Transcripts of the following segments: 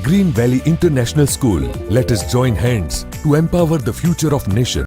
Green Valley International School. Let us join hands to empower the future of nation.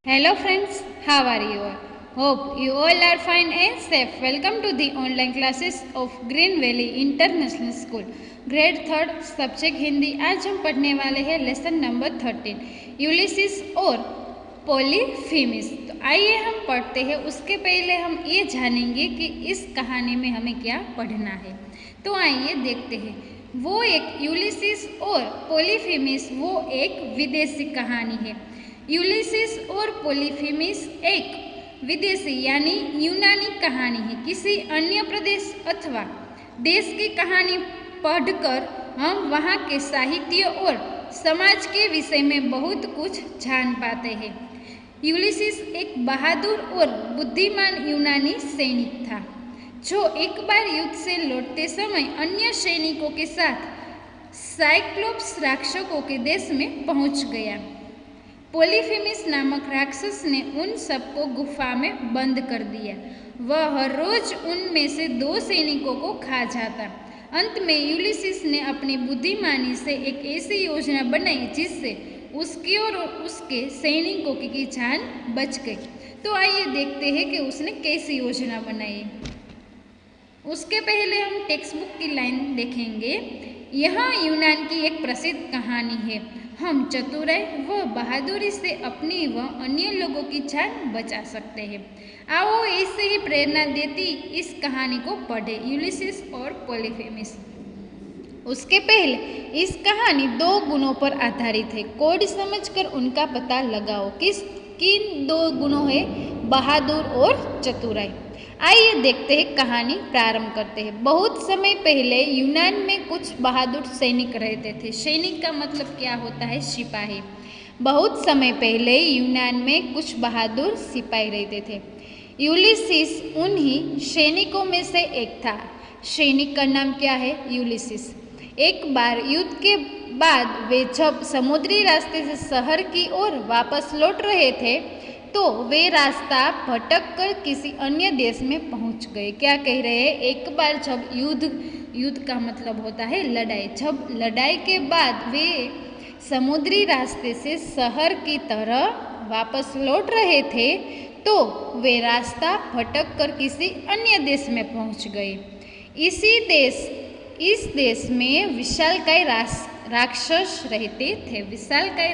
Hello friends, how are you all? Hope you all are fine and safe. Welcome to the online classes of Green Valley International School. Grade 3 subject Hindi. आज हम पढ़ने वाले हैं lesson number 13 Ulysses और पॉलीफेमिस। तो आइए हम पढ़ते हैं। उसके पहले हम ये जानेंगे कि इस कहानी में हमें क्या पढ़ना है। तो आइए देखते हैं। वो एक यूलिसिस और पॉलीफेमिस वो एक विदेशी कहानी है। यूलिसिस और पॉलीफेमिस एक विदेशी यानी यूनानी कहानी है। किसी अन्य प्रदेश अथवा देश की कहानी पढ़कर हम वहाँ के साहित्य और समाज के विषय में बहुत कुछ जान पाते हैं। यूलिसिस एक बहादुर और बुद्धिमान यूनानी सैनिक था जो एक बार युद्ध से लौटते समय अन्य सैनिकों के साथ साइक्लोप्स राक्षसों के देश में पहुंच गया। पॉलीफेमिस नामक राक्षस ने उन सबको गुफा में बंद कर दिया। वह हर रोज उनमें से 2 सैनिकों को खा जाता। अंत में यूलिसिस ने अपनी बुद्धिमानी से एक ऐसी योजना बनाई जिससे उसकी और उसके सैनिकों की जान बच गई। तो आइए देखते हैं कि उसने कैसी योजना बनाई। उसके पहले हम टेक्स्ट बुक की लाइन देखेंगे। यह यूनान की एक प्रसिद्ध कहानी है। हम चतुराई व बहादुरी से अपनी व अन्य लोगों की जान बचा सकते हैं। आओ इससे ही प्रेरणा देती इस कहानी को पढ़े, यूलिसिस और पॉलीफेमिस। उसके पहले इस कहानी 2 गुणों पर आधारित है। कोड समझकर उनका पता लगाओ। किन 2 गुणों है? बहादुर और चतुराई। आइए देखते हैं, कहानी प्रारंभ करते हैं। बहुत समय पहले यूनान में कुछ बहादुर सैनिक रहते थे। सैनिक का मतलब क्या होता है? सिपाही। बहुत समय पहले यूनान में कुछ बहादुर सिपाही रहते थे। यूलिसिस उन्हीं सैनिकों में से एक था। सैनिक का नाम क्या है? यूलिसिस। एक बार युद्ध के बाद वे जब समुद्री रास्ते से शहर की ओर वापस लौट रहे थे तो वे रास्ता भटक कर किसी अन्य देश में पहुंच गए। क्या कह रहे हैं? एक बार जब युद्ध का मतलब होता है लड़ाई। जब लड़ाई के बाद वे समुद्री रास्ते से शहर की तरह वापस लौट रहे थे तो वे रास्ता भटक कर किसी अन्य देश में पहुंच गए। इस देश में विशालकाय राक्षस रहते थे। विशालकाय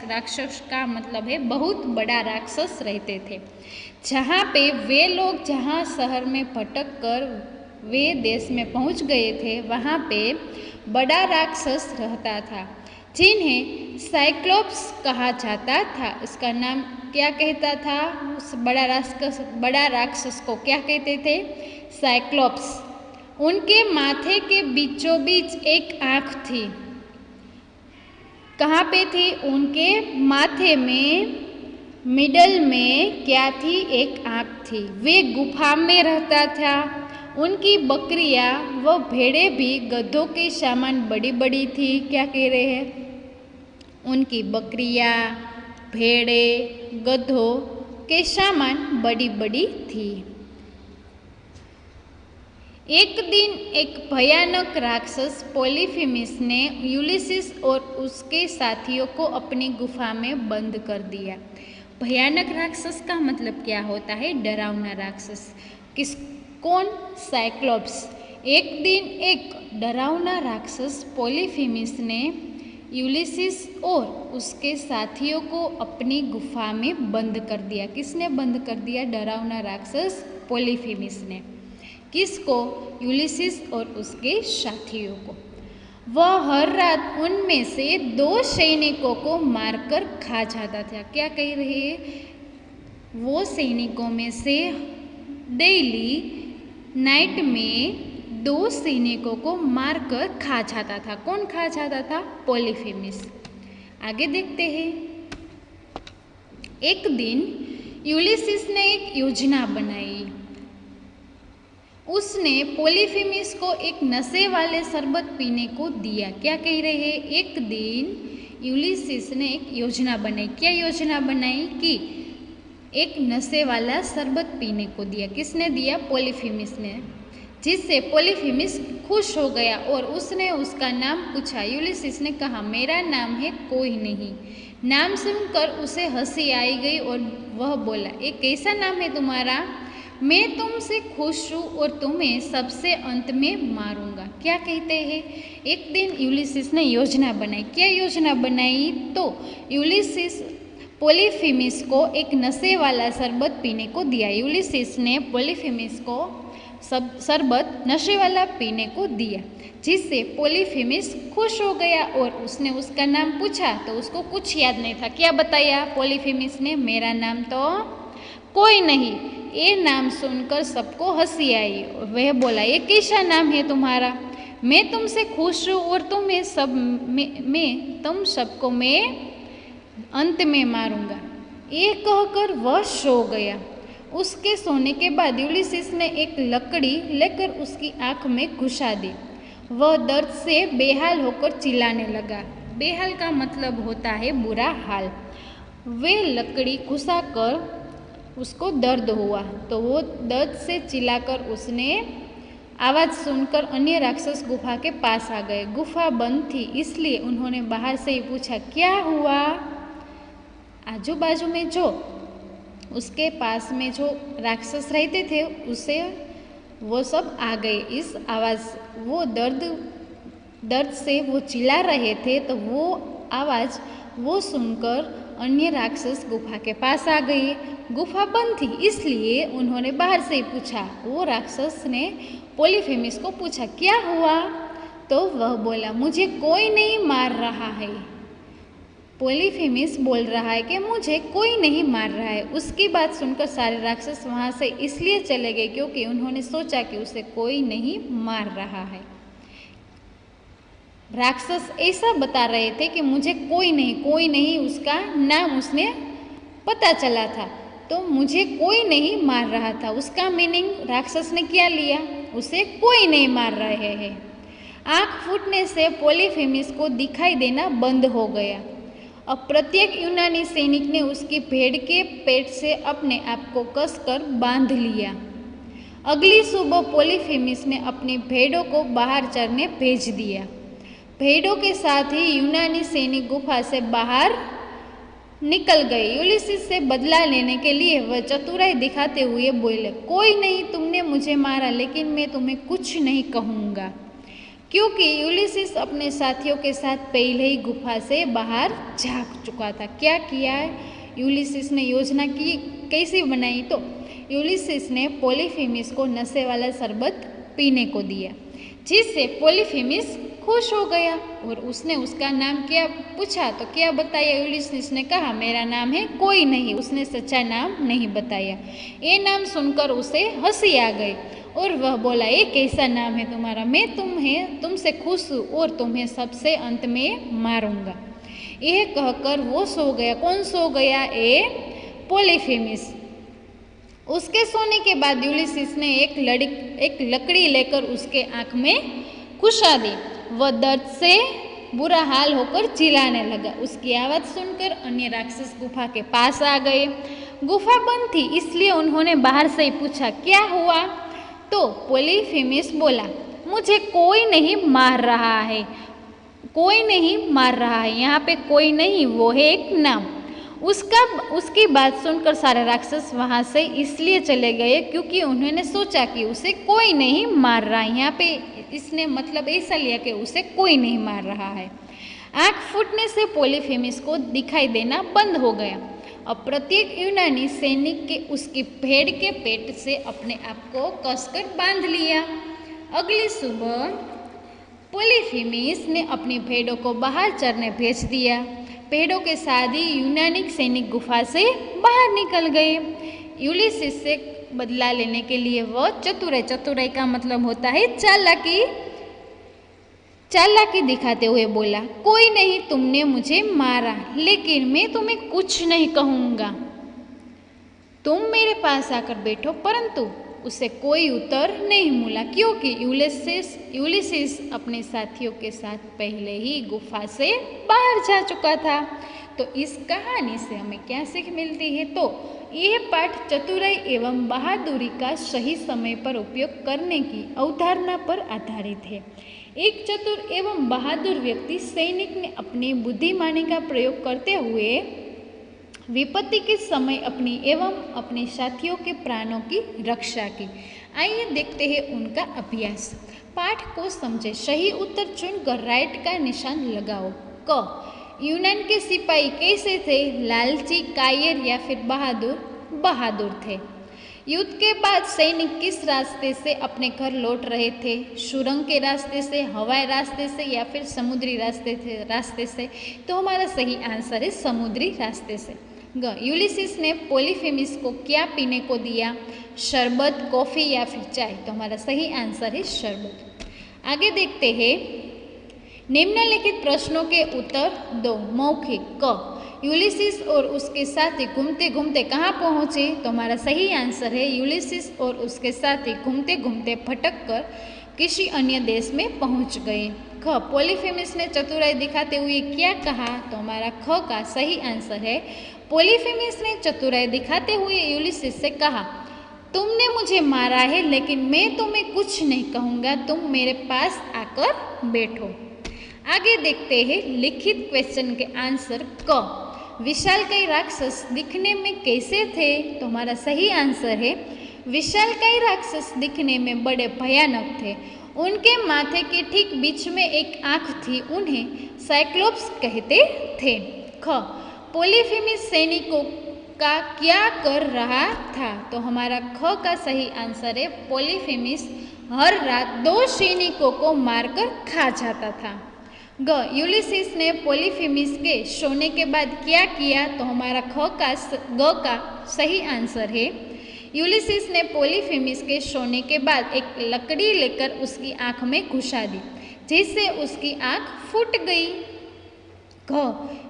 राक्षस का मतलब है बहुत बड़ा राक्षस रहते थे। जहाँ पे वे लोग जहाँ शहर में भटक कर वे देश में पहुँच गए थे वहाँ पे बड़ा राक्षस रहता था जिन्हें साइक्लोप्स कहा जाता था। उसका नाम क्या कहता था? उस बड़ा राक्षस को क्या कहते थे? साइक्लोप्स। उनके माथे के बीचों बीच एक आँख थी। कहाँ पे थी? उनके माथे में मिडल में क्या थी? एक आँख थी। वे गुफा में रहता था। उनकी बकरियाँ व भेड़ें भी गधों के समान बड़ी बड़ी थी। क्या कह रहे हैं? उनकी बकरियाँ भेड़ें गधों के समान बड़ी बड़ी थी। एक दिन एक भयानक राक्षस पॉलीफेमिस ने यूलिसिस और उसके साथियों को अपनी गुफा में बंद कर दिया। भयानक राक्षस का मतलब क्या होता है? डरावना राक्षस। कौन? साइक्लोप्स। एक दिन एक डरावना राक्षस पॉलीफेमिस ने यूलिसिस और उसके साथियों को अपनी गुफा में बंद कर दिया। किसने बंद कर दिया? डरावना राक्षस पॉलीफेमिस ने। किसको? यूलिसिस और उसके साथियों को। वह हर रात उनमें से 2 सैनिकों को मारकर खा जाता था। क्या कह रहे हैं? वो सैनिकों में से डेली नाइट में 2 सैनिकों को मारकर खा जाता था। कौन खा जाता था? पॉलीफेमिस। आगे देखते हैं। एक दिन यूलिसिस ने एक योजना बनाई। उसने पोलीफेमिस को एक नशे वाले शरबत पीने को दिया। क्या कह रहे हैं? एक दिन यूलिसिस ने एक योजना बनाई। क्या योजना बनाई? कि एक नशे वाला शरबत पीने को दिया। किसने दिया? पोलीफेमिस ने, जिससे पोलीफेमिस खुश हो गया और उसने उसका नाम पूछा। यूलिसिस ने कहा, मेरा नाम है कोई नहीं। नाम सुनकर उसे हंसी आई गई और वह बोला, एक कैसा नाम है तुम्हारा? मैं तुमसे खुश हूँ और तुम्हें सबसे अंत में मारूंगा। क्या कहते हैं? एक दिन यूलिसिस ने योजना बनाई। क्या योजना बनाई? तो यूलिसिस पोलीफेमिस को एक नशे वाला शरबत पीने को दिया। यूलिसिस ने पोलीफेमिस को शरबत नशे वाला पीने को दिया, जिससे पोलीफेमिस खुश हो गया और उसने उसका नाम पूछा तो उसको कुछ याद नहीं था। क्या बताया पोलीफेमिस ने? मेरा नाम तो कोई नहीं। ये नाम सुनकर सबको हंसी आई। वह बोला, ये कैसा नाम है तुम्हारा? मैं तुमसे खुश हूँ और तुम्हें तुम सबको मैं अंत में मारूंगा। ये कहकर वह सो गया। उसके सोने के बाद यूलिसिस ने एक लकड़ी लेकर उसकी आंख में घुसा दी। वह दर्द से बेहाल होकर चिल्लाने लगा। बेहाल का मतलब होता है बुरा हाल। वे लकड़ी घुसाकर उसको दर्द हुआ तो वो दर्द से चिल्लाकर उसने आवाज़ सुनकर अन्य राक्षस गुफा के पास आ गए। गुफा बंद थी, इसलिए उन्होंने बाहर से ही पूछा, क्या हुआ? आजू बाजू में जो उसके पास में जो राक्षस रहते थे उसे वो सब आ गए। इस आवाज़ वो दर्द से वो चिल्ला रहे थे तो वो आवाज़ वो सुनकर अन्य राक्षस गुफा के पास आ गए। गुफा बंद थी, इसलिए उन्होंने बाहर से ही पूछा। वो राक्षस ने पोलीफेमिस को पूछा, क्या हुआ? तो वह बोला, मुझे कोई नहीं मार रहा है। पोलीफेमिस बोल रहा है कि मुझे कोई नहीं मार रहा है। उसकी बात सुनकर सारे राक्षस वहाँ से इसलिए चले गए क्योंकि उन्होंने सोचा कि उसे कोई नहीं मार रहा है। राक्षस ऐसा बता रहे थे कि मुझे कोई नहीं, उसका नाम उसने पता चला था, तो मुझे कोई नहीं मार रहा था। उसका मीनिंग राक्षस ने क्या लिया? उसे कोई नहीं मार रहे हैं। आँख फूटने से पोलीफेमिस को दिखाई देना बंद हो गया। अब प्रत्येक यूनानी सैनिक ने उसकी भेड़ के पेट से अपने आप को कसकर बांध लिया। अगली सुबह पोलीफेमिस ने अपनी भेड़ों को बाहर चरने भेज दिया। भेड़ों के साथ ही यूनानी सैनिक गुफा से बाहर निकल गए। यूलिसिस से बदला लेने के लिए वह चतुराई दिखाते हुए बोले, कोई नहीं, तुमने मुझे मारा, लेकिन मैं तुम्हें कुछ नहीं कहूँगा। क्योंकि यूलिसिस अपने साथियों के साथ पहले ही गुफा से बाहर जा चुका था। क्या किया यूलिसिस ने? योजना की कैसी बनाई? तो यूलिसिस ने पोलीफेमिस को नशे वाला शरबत पीने को दिया, जिससे पोलीफेमिस खुश हो गया और उसने उसका नाम क्या पूछा तो क्या बताया? यूलिसिस ने कहा, मेरा नाम है कोई नहीं। उसने सच्चा नाम नहीं बताया। ये नाम सुनकर उसे हंसी आ गई और वह बोला, ये कैसा नाम है तुम्हारा? मैं तुमसे खुश हूँ और तुम्हें सबसे अंत में मारूंगा। यह कहकर वो सो गया। कौन सो गया? पोलीफेमिस। उसके सोने के बाद यूलिसिस ने एक लकड़ी लेकर उसके आँख में घुसा दी। वह दर्द से बुरा हाल होकर चिल्लाने लगा। उसकी आवाज़ सुनकर अन्य राक्षस गुफा के पास आ गए। गुफा बंद थी, इसलिए उन्होंने बाहर से ही पूछा, क्या हुआ? तो पोलीफेमिस बोला, मुझे कोई नहीं मार रहा है। कोई नहीं मार रहा है, यहाँ पे कोई नहीं, वो है एक नाम। उसकी बात सुनकर सारे राक्षस वहाँ से इसलिए चले गए क्योंकि उन्होंने सोचा कि उसे कोई नहीं मार रहा है। यहाँ पे इसने मतलब ऐसा लिया कि उसे कोई नहीं मार रहा है। आँख फूटने से पोलीफेमिस को दिखाई देना बंद हो गया। अब प्रत्येक यूनानी सैनिक के उसकी भेड़ के पेट से अपने आप को कसकर बांध लिया। अगली सुबह पोलीफेमिस ने अपनी भेड़ों को बाहर चरने भेज दिया। भेड़ों के साथ ही यूनानी सैनिक गुफा से बाहर निकल गए। यूलिसिस से बदला लेने के लिए वह चतुराई का मतलब होता है चालाकी दिखाते हुए बोला, कोई नहीं, तुमने मुझे मारा, लेकिन मैं तुम्हें कुछ नहीं कहूँगा। तुम मेरे पास आकर बैठो, परंतु उसे कोई उत्तर नहीं मिला क्योंकि यूलिसिस अपने साथियों के साथ पहले ही गुफा से बाहर जा चुका था। तो इस कहानी से हमें क्या सीख मिलती है? तो यह पाठ चतुराई एवं बहादुरी का सही समय पर उपयोग करने की अवधारणा पर आधारित है। एक चतुर एवं बहादुर व्यक्ति सैनिक ने अपनी बुद्धिमानी का प्रयोग करते हुए विपत्ति के समय अपनी एवं अपने साथियों के प्राणों की रक्षा की। आइए देखते हैं उनका अभ्यास। पाठ को समझे, सही उत्तर चुनकर राइट का निशान लगाओ। क, यूनान के सिपाही कैसे थे? लालची, कायर या फिर बहादुर? बहादुर थे। युद्ध के बाद सैनिक किस रास्ते से अपने घर लौट रहे थे? सुरंग के रास्ते से, हवाई रास्ते से या फिर समुद्री रास्ते से? तो हमारा सही आंसर है समुद्री रास्ते से। ग, यूलिसिस ने पॉलीफेमिस को क्या पीने को दिया? शरबत, कॉफ़ी या फिर चाय? तो हमारा सही आंसर है शरबत। आगे देखते हैं, निम्नलिखित प्रश्नों के उत्तर दो। मौखिक। क, यूलिसिस और उसके साथी घूमते घूमते कहाँ पहुँचे? तो हमारा सही आंसर है यूलिसिस और उसके साथी घूमते घूमते भटक कर किसी अन्य देश में पहुँच गए। ख, पॉलीफेमिस ने चतुराई दिखाते हुए क्या कहा? तो हमारा ख का सही आंसर है पॉलीफेमिस ने चतुराई दिखाते हुए यूलिसिस से कहा, तुमने मुझे मारा है लेकिन मैं तुम्हें कुछ नहीं कहूँगा, तुम मेरे पास आकर बैठो। आगे देखते हैं लिखित क्वेश्चन के आंसर। क, विशालकाय राक्षस दिखने में कैसे थे? तो हमारा सही आंसर है विशालकाय राक्षस दिखने में बड़े भयानक थे। उनके माथे के ठीक बीच में एक आँख थी, उन्हें साइक्लोप्स कहते थे। ख, पॉलीफेमिस सैनिकों का क्या कर रहा था? तो हमारा ख का सही आंसर है पॉलीफेमिस हर रात 2 सैनिकों को मारकर खा जाता था। ग, यूलिसिस ने पॉलीफेमिस के सोने के बाद क्या किया? तो हमारा ग का सही आंसर है यूलिसिस ने पॉलीफेमिस के सोने के बाद एक लकड़ी लेकर उसकी आँख में घुसा दी, जिससे उसकी आँख फूट गई। घ,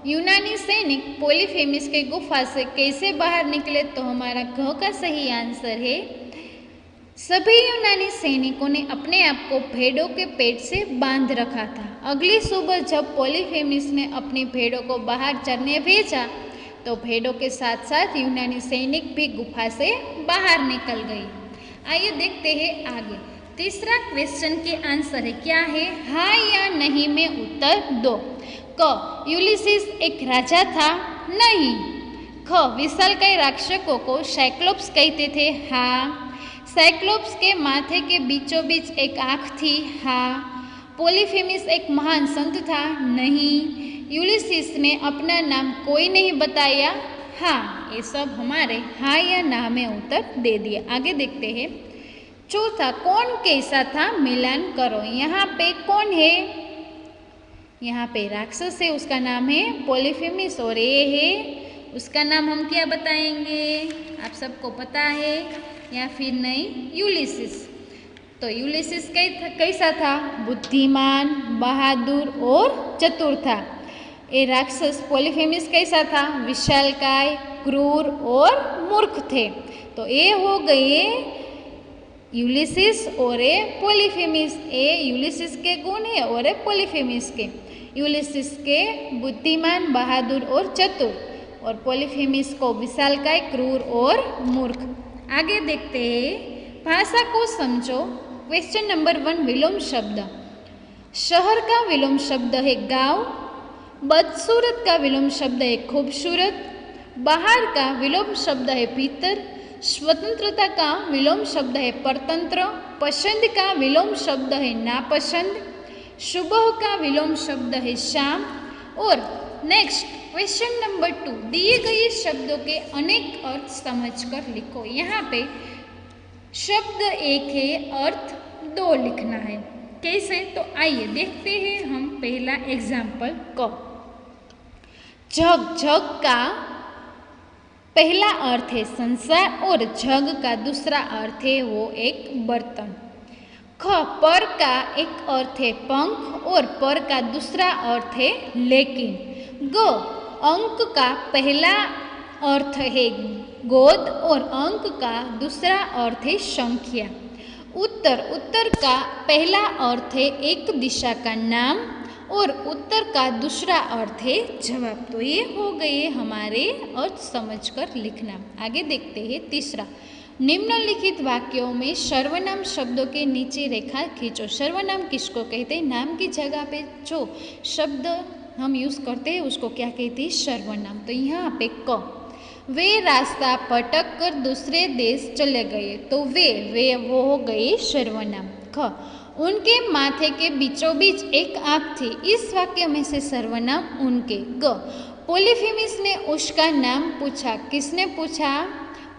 यूनानी सैनिक पॉलीफेमिस के गुफा से कैसे बाहर निकले? तो हमारा घ का सही आंसर है सभी यूनानी सैनिकों ने अपने आप को भेड़ों के पेट से बांध रखा था। अगली सुबह जब पॉलीफेमिस ने अपनी भेड़ों को बाहर चरने भेजा तो भेड़ों के साथ साथ यूनानी सैनिक भी गुफा से बाहर निकल गई। आइए देखते हैं आगे। तीसरा क्वेश्चन के आंसर है क्या है? हाँ या नहीं में उत्तर दो। क, यूलिसिस एक राजा था? नहीं। ख, विशालकाय राक्षसों को साइक्लोप्स कहते थे? हाँ। साइक्लोप्स के माथे के बीचों बीच एक आँख थी? हाँ। पॉलीफेमिस एक महान संत था? नहीं। यूलिसिस ने अपना नाम कोई नहीं बताया? हाँ। ये सब हमारे हाँ या ना में उत्तर दे दिए। आगे देखते हैं। चौथा, कौन कैसा था? मिलान करो। यहाँ पे कौन है? यहाँ पे राक्षस है, उसका नाम है पॉलीफेमिस, और ये है उसका नाम हम क्या बताएंगे? आप सबको पता है या फिर नहीं? यूलिसिस। तो यूलिसिस कैसा था? बुद्धिमान, बहादुर और चतुर था। ये राक्षस पॉलीफेमिस कैसा था? विशालकाय, क्रूर और मूर्ख थे। तो ये हो गए यूलिसिस और ये पॉलीफेमिस। ये यूलिसिस के गुण है और ये पॉलीफेमिस के। यूलिसिस के बुद्धिमान, बहादुर और चतुर, और पॉलीफेमिस को विशालकाय, क्रूर और मूर्ख। आगे देखते हैं, भाषा को समझो। क्वेश्चन नंबर 1, विलोम शब्द। शहर का विलोम शब्द है गांव। बदसूरत का विलोम शब्द है खूबसूरत। बाहर का विलोम शब्द है भीतर। स्वतंत्रता का विलोम शब्द है परतंत्र। पसंद का विलोम शब्द है नापसंद। सुबह का विलोम शब्द है शाम। और नेक्स्ट क्वेश्चन नंबर 2, दिए गए शब्दों के अनेक अर्थ समझकर लिखो। यहाँ पे शब्द एक है, अर्थ 2 लिखना है। कैसे? तो आइए देखते हैं हम पहला एग्जाम्पल को। जग, जग का पहला अर्थ है संसार और जग का दूसरा अर्थ है वो एक बर्तन। ख, पर का एक अर्थ है पंख और पर का दूसरा अर्थ है लेकिन। ग, अंक का पहला अर्थ है गोद और अंक का दूसरा अर्थ है संख्या। उत्तर, उत्तर का पहला अर्थ है एक दिशा का नाम और उत्तर का दूसरा अर्थ है जवाब। तो ये हो गए हमारे अर्थ समझकर लिखना। आगे देखते हैं तीसरा। निम्नलिखित वाक्यों में सर्वनाम शब्दों के नीचे रेखा खींचो। सर्वनाम किसको कहते हैं? नाम की जगह पे जो शब्द हम यूज़ करते हैं उसको क्या कहते हैं? सर्वनाम। तो यहाँ पे क, वे रास्ता भटक कर दूसरे देश चले गए। तो वे वो हो गए सर्वनाम। ख, उनके माथे के बीचों बीच एक आँख थी। इस वाक्य में से सर्वनाम उनके। ग, पोलीफेमिस ने उसका नाम पूछा। किसने पूछा?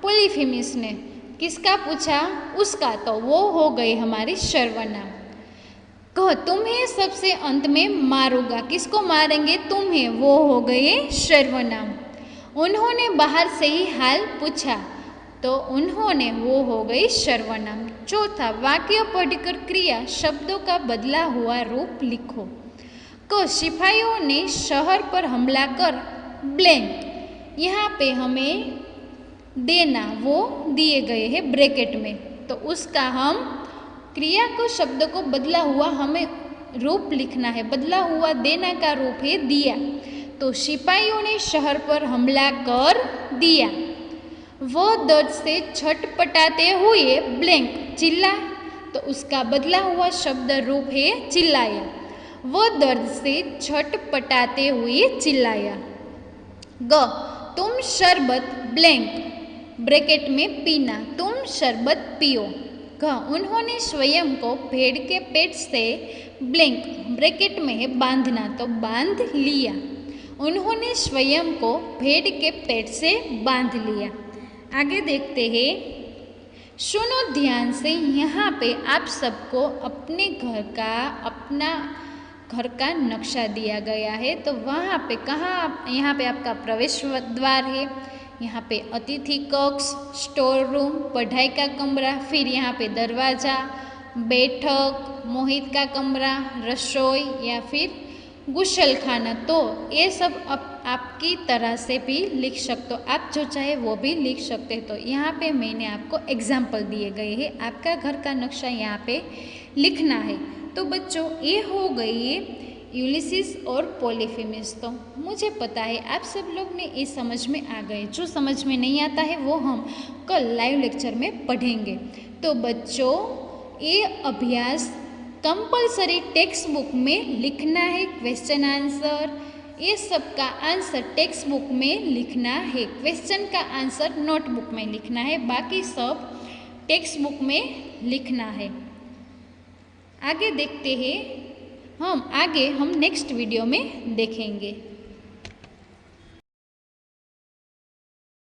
पोलीफेमिस ने। किसका पूछा? उसका। तो वो हो गए हमारे सर्वनाम। कह, तुम्हें सबसे अंत में मारूंगा। किसको मारेंगे? तुम्हें। वो हो गए सर्वनाम। उन्होंने बाहर से ही हाल पूछा। तो उन्होंने, वो हो गई सर्वनाम। चौथा, वाक्य पढ़कर क्रिया शब्दों का बदला हुआ रूप लिखो। क, सिपाहियों ने शहर पर हमला कर ब्लैंक। यहाँ पे हमें देना वो दिए गए हैं ब्रैकेट में। तो उसका हम क्रिया को शब्द को बदला हुआ हमें रूप लिखना है। बदला हुआ देना का रूप है दिया। तो सिपाहियों ने शहर पर हमला कर दिया। वो दर्द से छटपटाते हुए ब्लैंक चिल्ला। तो उसका बदला हुआ शब्द रूप है चिल्लाया। वो दर्द से छटपटाते हुए चिल्लाया। ग, तुम शरबत ब्लैंक ब्रैकेट में पीना। तुम शरबत पियो। घ, उन्होंने स्वयं को भेड़ के पेट से ब्लैंक ब्रैकेट में है बांधना। तो बांध लिया। उन्होंने स्वयं को भेड़ के पेट से बांध लिया। आगे देखते हैं। सुनो ध्यान से। यहाँ पे आप सबको अपने अपना घर का नक्शा दिया गया है। तो वहाँ पे कहाँ, यहाँ पे आपका प्रवेश द्वार है, यहाँ पे अतिथि कक्ष, स्टोर रूम, पढ़ाई का कमरा, फिर यहाँ पे दरवाज़ा, बैठक, मोहित का कमरा, रसोई या फिर गुसलखाना। तो ये सब आपकी तरह से भी लिख सकते हो। आप जो चाहे वो भी लिख सकते हो। तो यहाँ पे मैंने आपको एग्जाम्पल दिए गए हैं। आपका घर का नक्शा यहाँ पे लिखना है। तो बच्चों ये हो गई यूलिसिस और पोलीफेमिस। तो मुझे पता है आप सब लोग ने ये समझ में आ गए। जो समझ में नहीं आता है वो हम कल लाइव लेक्चर में पढ़ेंगे। तो बच्चों ये अभ्यास कंपलसरी टेक्स्ट बुक में लिखना है। क्वेश्चन आंसर ये सब का आंसर टेक्स्ट बुक में लिखना है। क्वेश्चन का आंसर नोटबुक में लिखना है। बाकी सब टेक्स्ट बुक में लिखना है। आगे देखते हैं। हम नेक्स्ट वीडियो में देखेंगे।